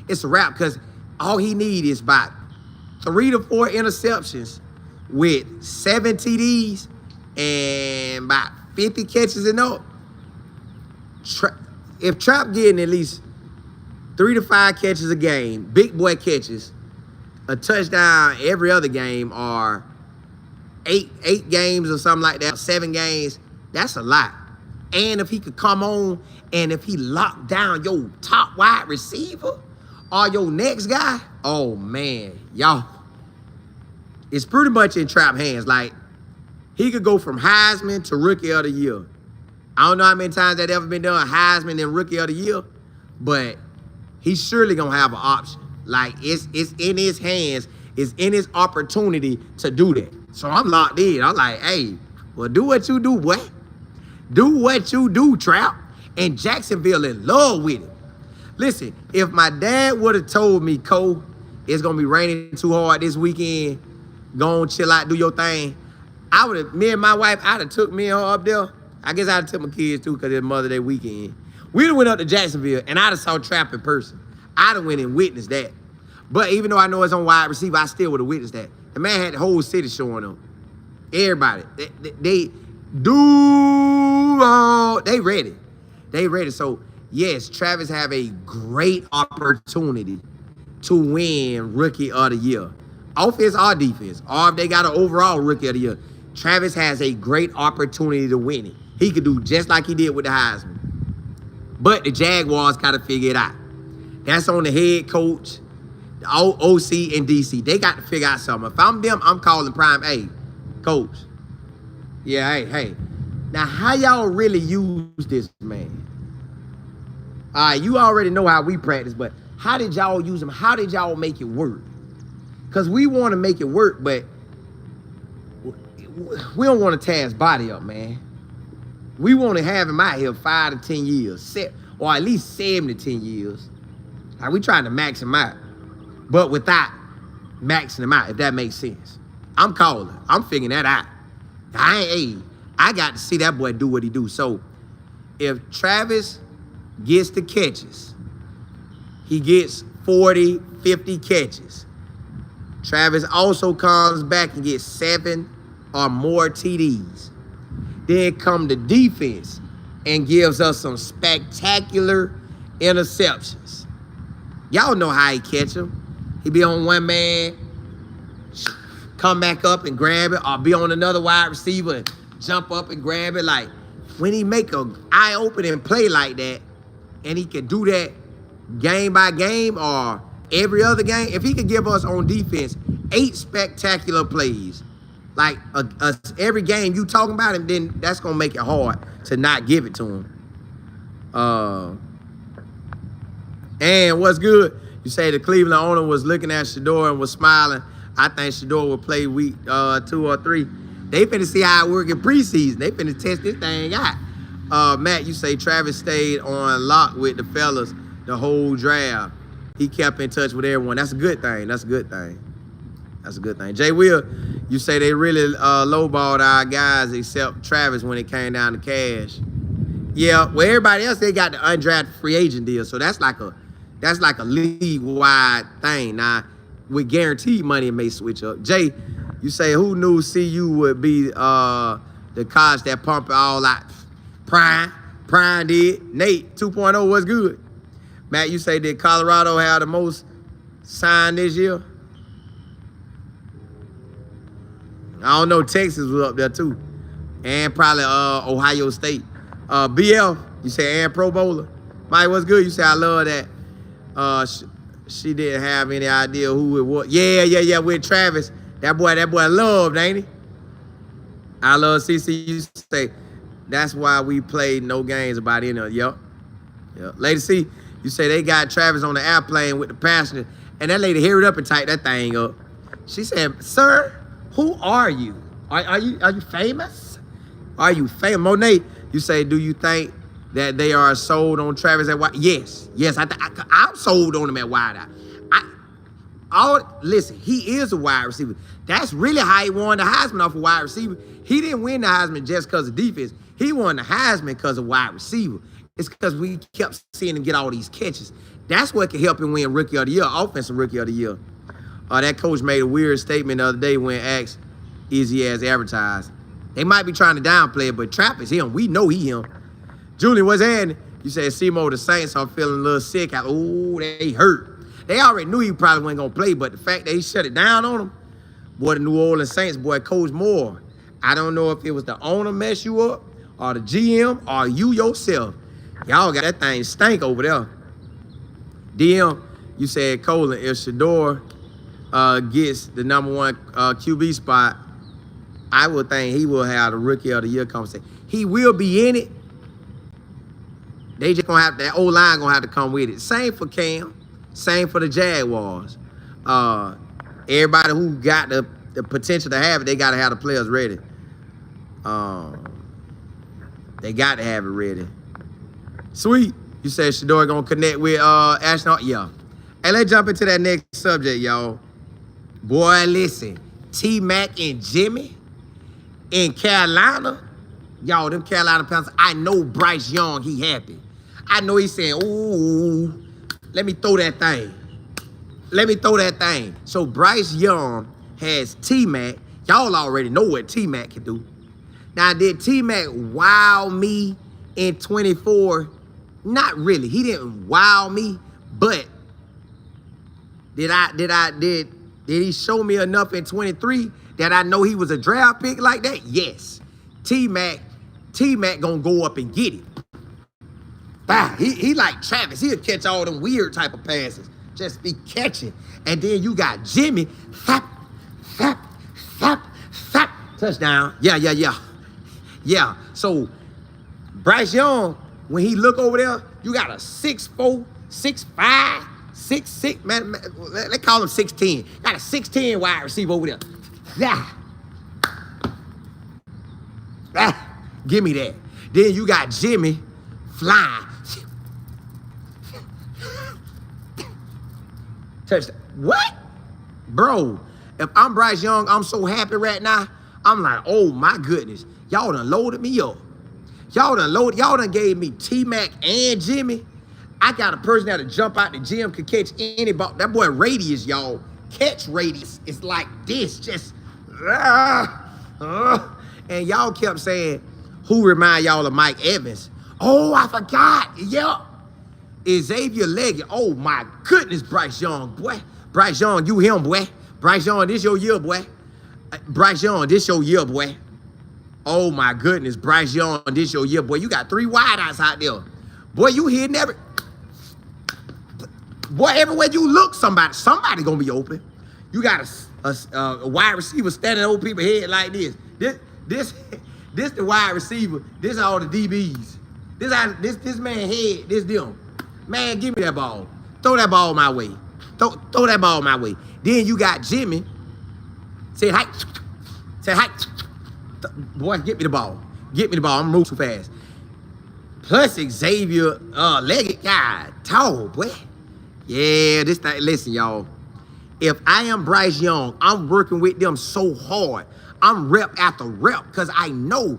It's a wrap because all he needs is about 3 to 4 interceptions with 7 TDs and about 50 catches and up. If Trap getting at least 3 to 5 catches a game, big boy catches, a touchdown every other game, or 8 games or something like that, 7 games, that's a lot. and if he could come on, and if he locked down your top wide receiver or your next guy, oh man, y'all, it's pretty much in Trap hands. Like, he could go from Heisman to Rookie of the Year. I don't know how many times that ever been done, Heisman and Rookie of the Year, but he's surely gonna have an option. Like, it's in his hands, it's in his opportunity to do that. So I'm locked in. I'm like, hey, well, do what you do, boy. Do what you do, Trap. And Jacksonville in love with it. Listen, if my dad would have told me, Cole, it's gonna be raining too hard this weekend, go on, chill out, do your thing, I would have, me and my wife, I'd have took me and her up there. I guess I'd have took my kids too, because it's Mother's Day weekend. We'd have went up to Jacksonville, and I'd have saw Trap in person. I'd have went and witnessed that. But even though I know it's on wide receiver, I still would have witnessed that. The man had the whole city showing up. Everybody. They ready. They ready. So, yes, Travis have a great opportunity to win Rookie of the Year. Offense or defense, or if they got an overall Rookie of the Year, Travis has a great opportunity to win it. He could do just like he did with the Heisman. But the Jaguars got to figure it out. That's on the head coach, the OC, and DC. They got to figure out something. If I'm them, I'm calling Prime. Hey, coach. Yeah, hey. Now, how y'all really use this man? All right, you already know how we practice, but how did y'all use him? How did y'all make it work? Because we want to make it work, but we don't want to tear his body up, man. We want to have him out here 5 to 10 years, or at least 7 to 10 years. Like, we trying to max him out, but without maxing him out, if that makes sense. I'm calling. I'm figuring that out. I got to see that boy do what he do. So if Travis gets the catches, he gets 40, 50 catches. Travis also comes back and gets 7 or more TDs. Then come the defense and gives us some spectacular interceptions. Y'all know how he catch them. He be on one man, come back up and grab it, or be on another wide receiver and jump up and grab it. Like, when he make a eye-opening play like that, and he can do that game by game or every other game, if he could give us on defense 8 spectacular plays, like every game you talking about him, then that's going to make it hard to not give it to him. And what's good, you say the Cleveland owner was looking at Shedeur and was smiling. I think Shedeur will play week 2 or 3. They finna see how it work in preseason. They finna test this thing out. Matt, you say Travis stayed on lock with the fellas the whole draft. He kept in touch with everyone. That's a good thing. That's a good thing. That's a good thing. Jay Will, you say they really lowballed our guys except Travis when it came down to cash. Yeah, well, everybody else, they got the undrafted free agent deal. So that's like a league-wide thing. Now, with guaranteed money, it may switch up. Jay, you say, who knew CU would be the college that pump it all out? Prime did. Nate, 2.0 was good. Matt, you say, did Colorado have the most signed this year? I don't know. Texas was up there, too. And probably Ohio State. BL, you say, and Pro Bowler. Mike, what's good? You say, I love that. She didn't have any idea who it was. Yeah, with Travis. That boy loved, ain't he? I love CC. You say, that's why we played no games about any of it. Yep. Lady C, you say they got Travis on the airplane with the passenger, and that lady hurried up and tightened that thing up. She said, sir, who are you? Are you famous? Are you famous? Monet, you say, do you think that they are sold on Travis at wide? Yes, I'm sold on him at wide eye. Listen, he is a wide receiver. That's really how he won the Heisman off a wide receiver. He didn't win the Heisman just because of defense. He won the Heisman because of wide receiver. It's because we kept seeing him get all these catches. That's what can help him win Rookie of the Year, Offensive Rookie of the Year. That coach made a weird statement the other day when asked, is he as advertised? They might be trying to downplay it, but Trap is him. We know he him. Julian, what's happening? You said, Simo, the Saints are feeling a little sick. Oh, they hurt. They already knew he probably wasn't going to play, but the fact that he shut it down on him, boy, the New Orleans Saints, boy, Coach Moore, I don't know if it was the owner mess you up or the GM, or you yourself. Y'all got that thing stank over there. DM, you said, Colin, if Shedeur gets the #1 QB spot, I would think he will have the Rookie of the Year conversation. He will be in it. They just gonna have, that O-line gonna have to come with it. Same for Cam. Same for the Jaguars. Everybody who got the potential to have it, they gotta have the players ready. They got to have it ready. Sweet. You said Shedeur gonna connect with Ashton. Yeah. Hey, let's jump into that next subject, y'all. Boy, listen. Tmac and Jimmy in Carolina. Y'all, them Carolina Panthers. I know Bryce Young, he happy. I know he's saying, ooh, let me throw that thing. Let me throw that thing. So Bryce Young has Tmac. Y'all already know what Tmac can do. Now, did Tmac wow me in 24? Not really. He didn't wow me, but did he show me enough in 23 that I know he was a draft pick like that? Yes. Tmac gonna go up and get it. Bah, he like Travis. He'll catch all them weird type of passes. Just be catching. And then you got Jimmy. Thap, thap, thap, thap. Touchdown. Yeah. So Bryce Young, when he look over there, you got a 6'4", 6'5", 6'6", man, they call him 6'10". Got a 6'10" wide receiver over there. Give me that. Then you got Jimmy flying. Touchdown. What? Bro, if I'm Bryce Young, I'm so happy right now. I'm like, oh my goodness. Y'all done loaded me up. Y'all done gave me Tmac and Jimmy. I got a person that'll jump out the gym, could catch any ball. That boy radius, y'all. Catch radius is like this, just, and y'all kept saying, who remind y'all of Mike Evans? Oh, I forgot. Yep. Xavier Leggett. Oh my goodness, Bryce Young, boy. Bryce Young, you him, boy. Bryce Young, this your year, boy. Bryce Young, this your year, boy. Oh my goodness, Bryce Young, this your year, boy. You got 3 wideouts out there. Boy, you hitting boy, everywhere you look, somebody gonna be open. You got a wide receiver standing over people's head like this. This the wide receiver. This all the DBs. This man head, this them. Man, give me that ball. Throw that ball my way. Throw that ball my way. Then you got Jimmy. Say hi. Say hi. Boy, get me the ball. Get me the ball. I'm moving too fast. Plus Xavier Leggett, God, tall, boy. Yeah, this thing, listen, y'all. If I am Bryce Young, I'm working with them so hard. I'm rep after rep because I know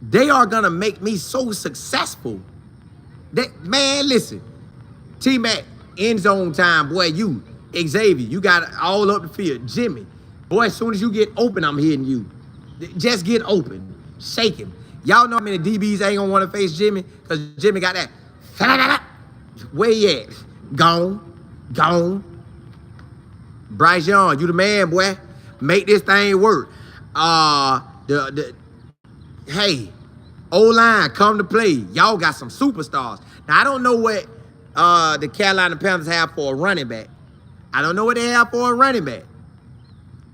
they are going to make me so successful. Man, listen. Tmac, end zone time, boy, you. Xavier, you got it all up the field. Jimmy, boy, as soon as you get open, I'm hitting you. Just get open. Shake him. Y'all know how many DBs ain't going to want to face Jimmy because Jimmy got that. Where he at? Gone. Bryce Young, you the man, boy. Make this thing work. Hey, O-line, come to play. Y'all got some superstars. Now, I don't know what the Carolina Panthers have for a running back. I don't know what they have for a running back.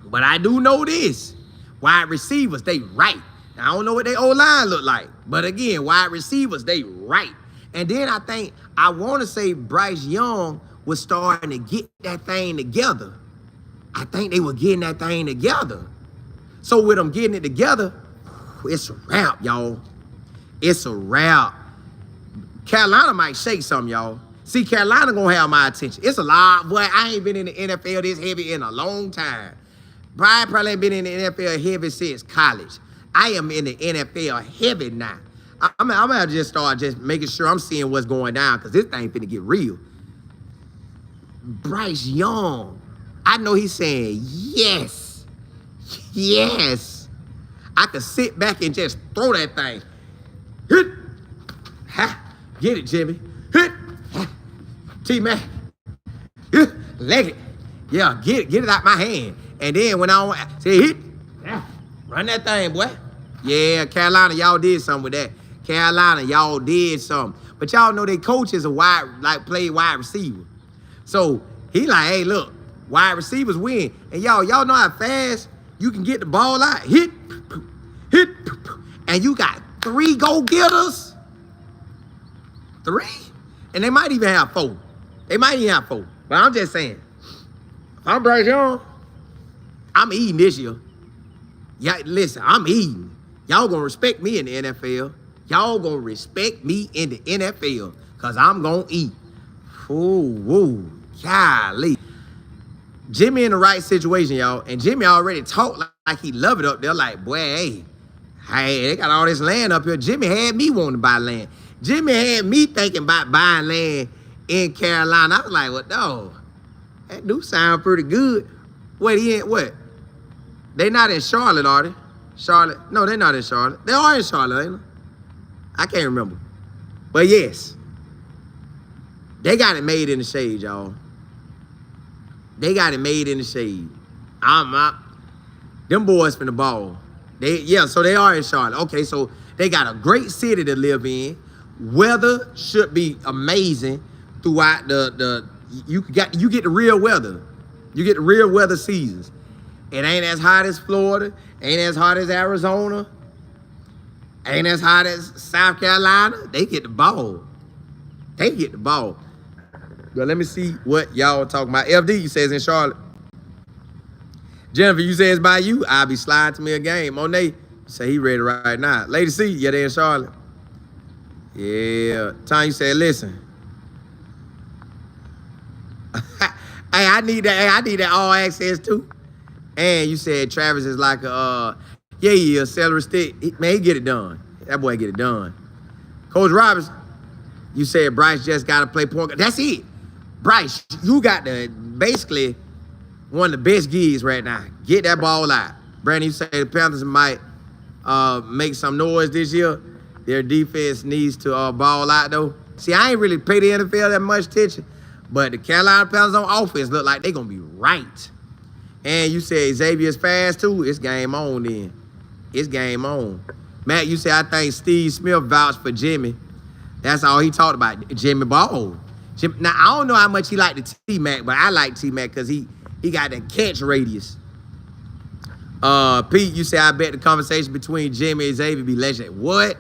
But I do know this. Wide receivers, they right. Now, I don't know what their O-line look like. But again, wide receivers, they right. And then I want to say Bryce Young was starting to get that thing together. I think they were getting that thing together. So with them getting it together, it's a wrap, y'all. It's a wrap. Carolina might shake something, y'all. See, Carolina gonna have my attention. It's a lot, boy. I ain't been in the NFL this heavy in a long time. Brian probably ain't been in the NFL heavy since college. I am in the NFL heavy now. I'm gonna just start just making sure I'm seeing what's going down because this thing finna get real. Bryce Young, I know he's saying yes. Yes. I could sit back and just throw that thing. Hit. Ha. Get it, Jimmy. Hit. Tmac. Leg it. Yeah, get it out my hand. And then when I say hit, run that thing, boy. Yeah, Carolina, y'all did something with that. Carolina, y'all did something. But y'all know their coach is played wide receiver. So he like, hey, look, wide receivers win. And y'all know how fast you can get the ball out. Hit, and you got 3 go-getters. 3? And they might even have 4. But I'm just saying, if I'm Bryce Young, I'm eating this year. Yeah, listen, I'm eating. Y'all gonna respect me in the NFL. Y'all gonna respect me in the NFL, because I'm gonna eat. Ooh, golly. Jimmy in the right situation, y'all. And Jimmy already talked like he love it up there. Like, boy, hey, they got all this land up here. Jimmy had me wanting to buy land. Jimmy had me thinking about buying land in Carolina. I was like, well, no, that do sound pretty good. Wait, he ain't what? They not in Charlotte, are they? Charlotte? No, they're not in Charlotte. They are in Charlotte, ain't they? I can't remember. But yes, they got it made in the shade, y'all. They got it made in the shade. Them boys finna ball. So they are in Charlotte. Okay, so they got a great city to live in. Weather should be amazing throughout you get the real weather. You get the real weather seasons. It ain't as hot as Florida, ain't as hot as Arizona, ain't as hot as South Carolina. They get the ball. But let me see what y'all talking about. FD, you says in Charlotte. Jennifer, you say it's by you. I'll be sliding to me a game. Monet, you say he ready right now. Lady C, yeah, they in Charlotte. Yeah. Tom, you said, listen. Hey, I need that all access too. And you said Travis is like a celery stick. Man, he get it done. That boy get it done. Coach Roberts, you said Bryce just got to play point guard. That's it. Bryce, you got basically one of the best gigs right now. Get that ball out. Brandon, you say the Panthers might make some noise this year. Their defense needs to ball out, though. See, I ain't really pay the NFL that much attention, but the Carolina Panthers on offense look like they're going to be right. And you said Xavier's fast, too. It's game on, then. It's game on. Matt, you said, I think Steve Smith vouched for Jimmy. That's all he talked about, Jimmy Ball. Now, I don't know how much he liked the Tmac, but I like Tmac because he got that catch radius. Pete, you say, I bet the conversation between Jimmy and Xavier be legendary. What?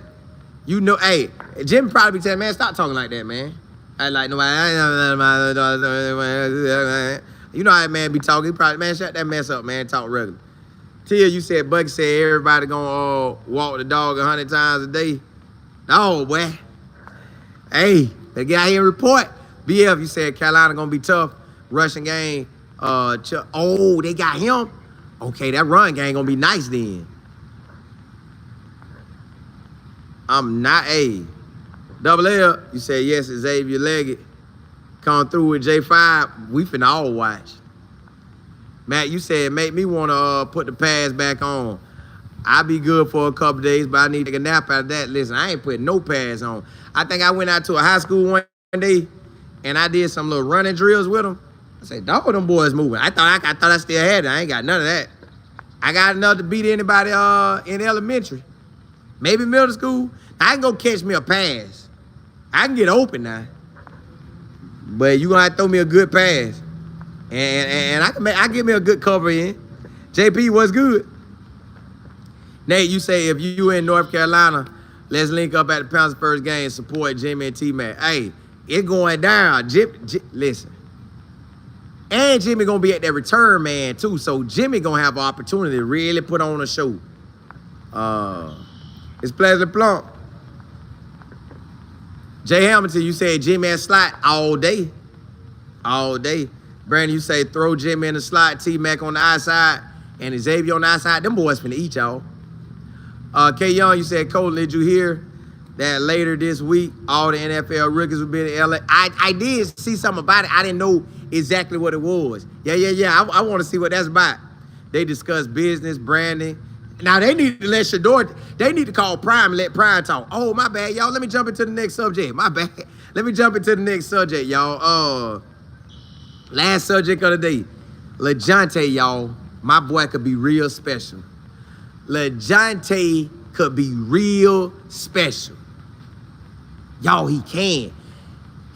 You know, hey, Jimmy probably be telling, man, stop talking like that, man. I like nobody. You know how that man be talking. He probably, man, shut that mess up, man. Talk regular. Tia, you said, Bucky said everybody gonna walk the dog 100 times a day. No, boy. Hey, they get out here and report. BF, you said Carolina gonna be tough. Rushing game. They got him. Okay, that run game gonna be nice then. I'm not a. Double L, you said yes, Xavier Leggett. Come through with J5. We finna all watch. Matt, you said make me wanna put the pads back on. I'll be good for a couple days, but I need to take a nap out of that. Listen, I ain't putting no pads on. I think I went out to a high school one day and I did some little running drills with them. I said, dog, them boys moving. I thought I still had it. I ain't got none of that. I got enough to beat anybody in elementary. Maybe middle school. I can go catch me a pass. I can get open now. But you gonna have to throw me a good pass. And I give me a good cover in. JP, what's good? Nate, you say if you in North Carolina, let's link up at the Panthers first game, support Jimmy and Tmac. Hey, it's going down. Listen. And Jimmy gonna be at that return man too. So Jimmy gonna have an opportunity to really put on a show. It's Pleasant Plump. Jay Hamilton, you said Jimmy at slot all day. All day. Brandon, you say throw Jimmy in the slot, T-Mac on the outside, and Xavier on the outside. Them boys finna eat y'all. K Young, you said, Colin, did you hear that later this week, all the NFL rookies will be in LA? I did see something about it. I didn't know exactly what it was. Yeah. I want to see what that's about. They discuss business, branding. Now, they need to let Shedeur, they need to call Prime and let Prime talk. Oh, my bad, y'all. Let me jump into the next subject. My bad. Let me jump into the next subject, y'all. Last subject of the day. Lajohntay, y'all. My boy could be real special. Lajohntay could be real special. Y'all, he can.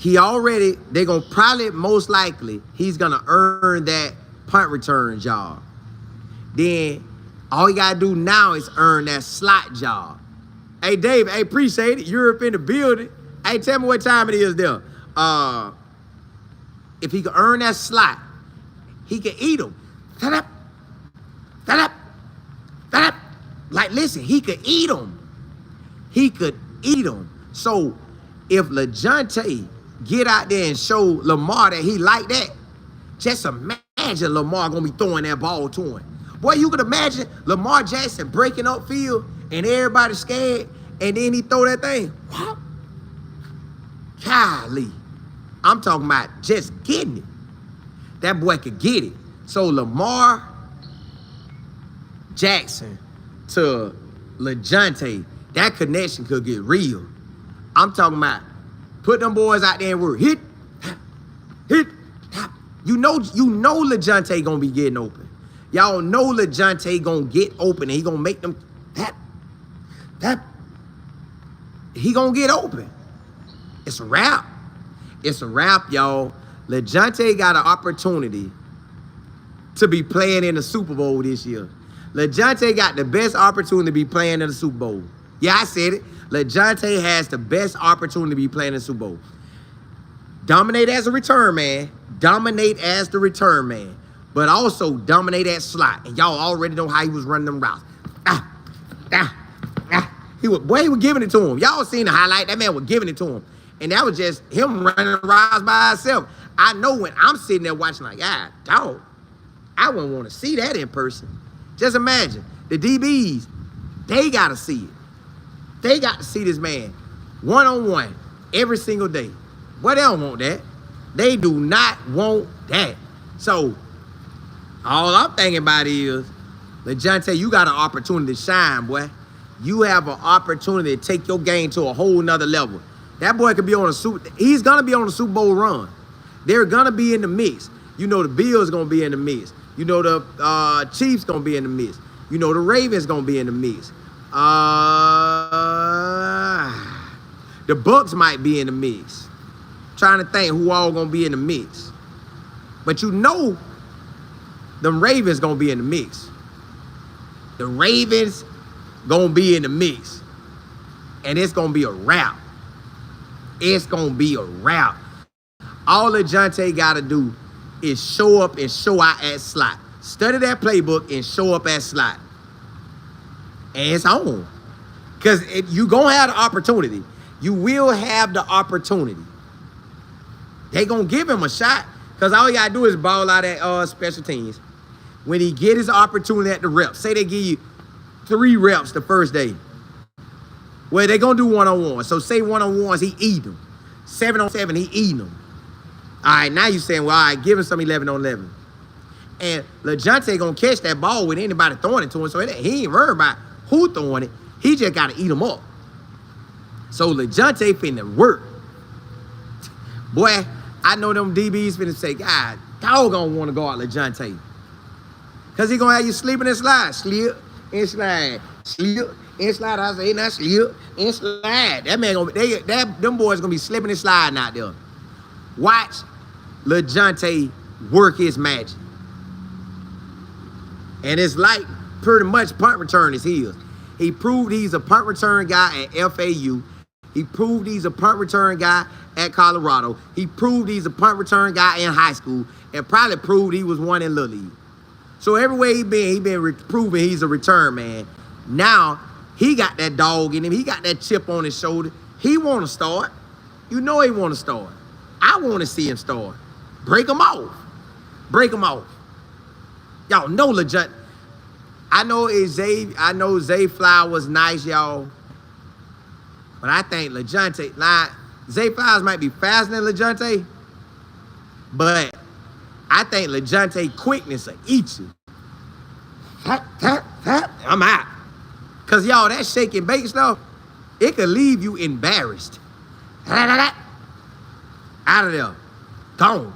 They're going to probably, most likely, he's going to earn that punt return job. Then all you got to do now is earn that slot job. Hey, Dave, I appreciate it. You're up in the building. Hey, tell me what time it is there. If he could earn that slot, he could eat them. Like, listen, he could eat them. He could eat them. So if Lajohntay get out there and show Lamar that he like that, just imagine Lamar gonna be throwing that ball to him. Boy, you could imagine Lamar Jackson breaking up field and everybody scared, and then he throw that thing. What? Golly. I'm talking about just getting it. That boy could get it. So Lamar Jackson to Lajohntay, that connection could get real. I'm talking about put them boys out there and work. Hit. You know Lajohntay gonna be getting open. Y'all know Lajohntay gonna get open and he gonna make them he gonna get open. It's a wrap. It's a wrap, y'all. Lajohntay got an opportunity to be playing in the Super Bowl this year. Lajohntay got the best opportunity to be playing in the Super Bowl. Yeah, I said it. Lajohntay has the best opportunity to be playing in the Super Bowl. Dominate as a return man. Dominate as the return man. But also dominate at slot. And y'all already know how he was running them routes. He was giving it to him. Y'all seen the highlight. That man was giving it to him. And that was just him running routes by himself. I know when I'm sitting there watching like, dog, I wouldn't want to see that in person. Just imagine, the DBs, they got to see it. They got to see this man one-on-one every single day. Well, they don't want that. They do not want that. So all I'm thinking about is, Lajohntay, you got an opportunity to shine, boy. You have an opportunity to take your game to a whole nother level. That boy could be on he's going to be on a Super Bowl run. They're going to be in the mix. You know the Bills going to be in the mix. You know the Chiefs going to be in the mix. You know the Ravens going to be in the mix. The Bucks might be in the mix. Trying to think who all going to be in the mix. But you know them Ravens going to be in the mix. The Ravens going to be in the mix. And it's going to be a wrap. It's going to be a wrap. All Lajohntay got to do is show up and show out at slot. Study that playbook and show up at slot. And it's on. Because you're going to have the opportunity. You will have the opportunity. They going to give him a shot. Because all you got to do is ball out at special teams. When he get his opportunity at the reps. Say they give you 3 reps the first day. Well, they're going to do one-on-one. So say one-on-ones, he eat them. 7-on-7, he eating them. All right, now you're saying, well, all right, give him some 11-on-11. And Lajohntay going to catch that ball with anybody throwing it to him. So he ain't worried about who throwing it. He just got to eat them up. So Lajohntay finna work. Boy, I know them DBs finna say, God, dog gonna want to go out Lajohntay. Because he going to have you sleeping and slide. Slip and slide. Slip and slide. I say, not slip and slide. That man gonna be, them boys gonna be slipping and sliding out there. Watch Lajohntay work his magic. And it's like pretty much punt return is his. He proved he's a punt return guy at FAU. He proved he's a punt return guy at Colorado. He proved he's a punt return guy in high school, and probably proved he was one in Little League. So everywhere he been proving he's a return man. Now, he got that dog in him. He got that chip on his shoulder. He want to start. You know he want to start. I want to see him start. Break him off. Break him off. Y'all know Lajohntay. I know Zay Flowers was nice, y'all. But I think Lajohntay, Zay Flowers might be faster than Lajohntay. But I think Lajohntay quickness will eat you. I'm out. Because, y'all, that shake and bake stuff, it could leave you embarrassed. Out of there. Gone.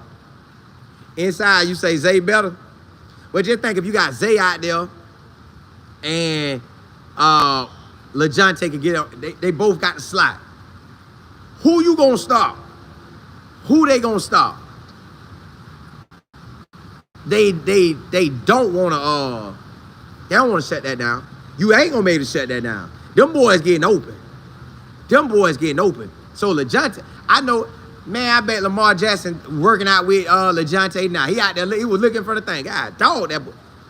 Inside, you say Zay better. But just think if you got Zay out there and Lajohntay can get up. They both got the slot. Who you gonna stop? Who they gonna stop? They don't wanna they don't wanna shut that down. You ain't gonna be able to shut that down. Them boys getting open. Them boys getting open. So Lajohntay, I know, man, I bet Lamar Jackson working out with Lajohntay now. He out there, he was looking for the thing. God, dog, that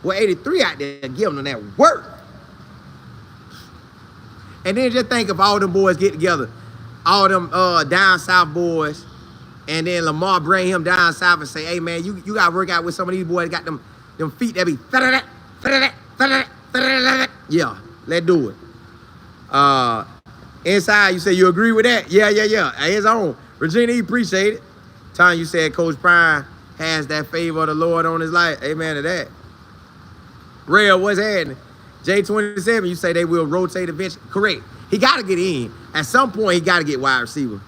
boy 83 out there giving them that work. And then just think if all them boys get together, all them down south boys, and then Lamar bring him down south and say, hey man, you gotta work out with some of these boys that got them feet that be yeah, let's do it. Inside, you say you agree with that? Yeah. It's on. Regina, he appreciate it. Time you said Coach Prime has that favor of the Lord on his life. Amen to that. Real, what's happening? J27, you say they will rotate eventually. Correct. He got to get in. At some point, he got to get wide receiver.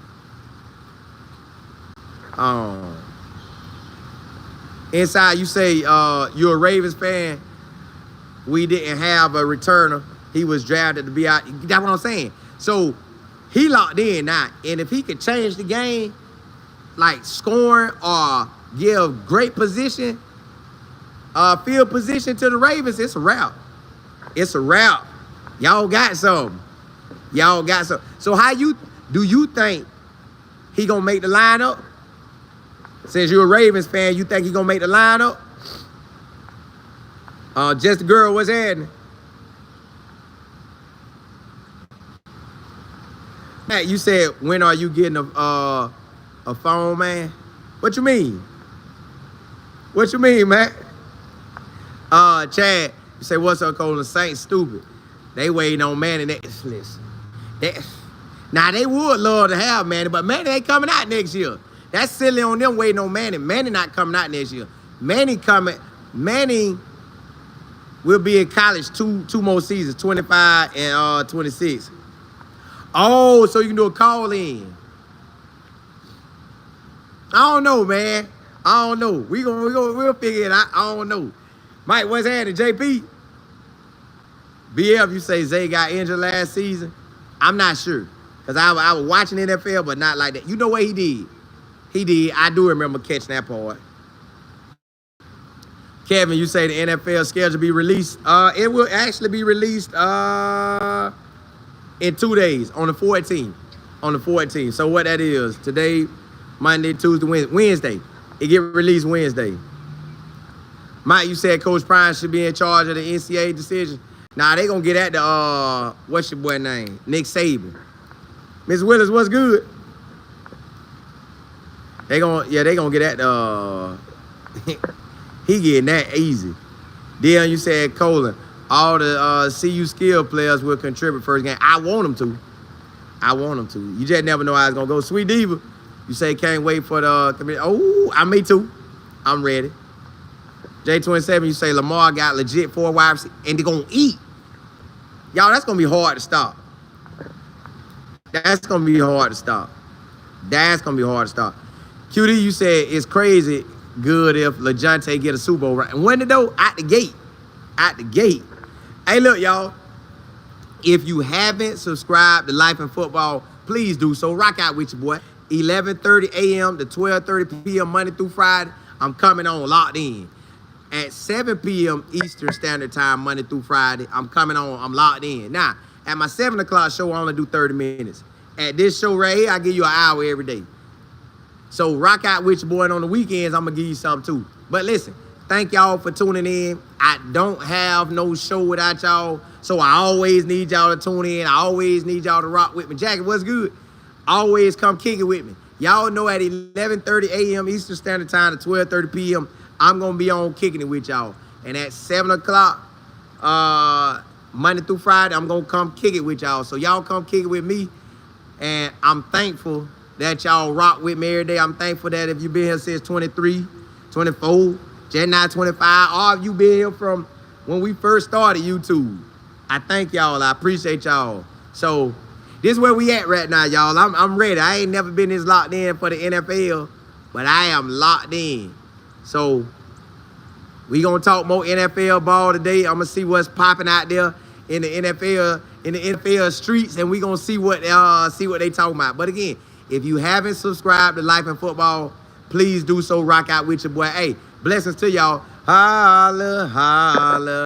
Inside, you say you're a Ravens fan. We didn't have a returner. He was drafted to be out. That's what I'm saying. So he locked in now. And if he could change the game, like scoring or give great position, field position to the Ravens, it's a wrap. It's a wrap. Y'all got some. Y'all got some. So do you think he gonna make the lineup? Since you're a Ravens fan, you think he gonna make the lineup? Just the girl, what's happening? Matt, you said, when are you getting a phone, man? What you mean? What you mean, Matt? Chad, you say, what's up, Colin? Saints stupid. They waiting on Manny next. Listen. Now, they would love to have Manny, but Manny ain't coming out next year. That's silly on them waiting on Manny. Manny not coming out next year. Manny will be in college two more seasons, 25 and 26. Oh, so you can do a call in. I don't know, man. I don't know. We'll figure it out. I don't know. Mike, what's happening? JP? BF, you say Zay got injured last season? I'm not sure. Because I was watching NFL, but not like that. You know what he did? He did. I do remember catching that part. Kevin, you say the NFL schedule be released. It will actually be released in 2 days, on the 14th. On the 14th. So what that is, today, Monday, Tuesday, Wednesday. It get released Wednesday. Mike, you said Coach Prime should be in charge of the NCAA decision. Nah, they gonna get at the, what's your boy name? Nick Saban. Ms. Willis, what's good? They gonna get at the, he getting that easy. Then you said Colin, all the CU skill players will contribute first game. I want them to. I want them to. You just never know how it's gonna go. Sweet Diva, you say can't wait for the committee. Oh, me too. I'm ready. J27, you say Lamar got legit 4 wide receivers and they're gonna eat. Y'all, that's gonna be hard to stop. That's gonna be hard to stop. That's gonna be hard to stop. QD, you said it's crazy good if Lajohntay get a Super Bowl right. And when did though? Out the gate. Out the gate. Hey, look, y'all. If you haven't subscribed to Life in Football, please do so. Rock out with your boy. 11:30 a.m. to 12:30 p.m. Monday through Friday. I'm coming on locked in. At 7 p.m. Eastern Standard Time, Monday through Friday, I'm coming on. I'm locked in. Now, at my 7 o'clock show, I only do 30 minutes. At this show right here, I give you an hour every day. So rock out with your boy, and on the weekends, I'm going to give you something too. But listen, thank y'all for tuning in. I don't have no show without y'all, so I always need y'all to tune in. I always need y'all to rock with me. Jackie, what's good? Always come kick it with me. Y'all know at 11:30 a.m. Eastern Standard Time to 12:30 p.m., I'm going to be on kicking it with y'all. And at 7 o'clock, Monday through Friday, I'm going to come kick it with y'all. So y'all come kick it with me. And I'm thankful that y'all rock with me every day. I'm thankful that if you've been here since 23, 24, Gen 9, 25, or if you've been here from when we first started YouTube, I thank y'all. I appreciate y'all. So this is where we at right now, y'all. I'm ready. I ain't never been this locked in for the NFL, but I am locked in. So we gonna talk more NFL ball today. I'm gonna see what's popping out there. in the NFL streets, and we gonna see what they talking about. But again, if you haven't subscribed to Life and Football, please do so. Rock out with your boy. Hey, blessings to y'all. Holla, holla.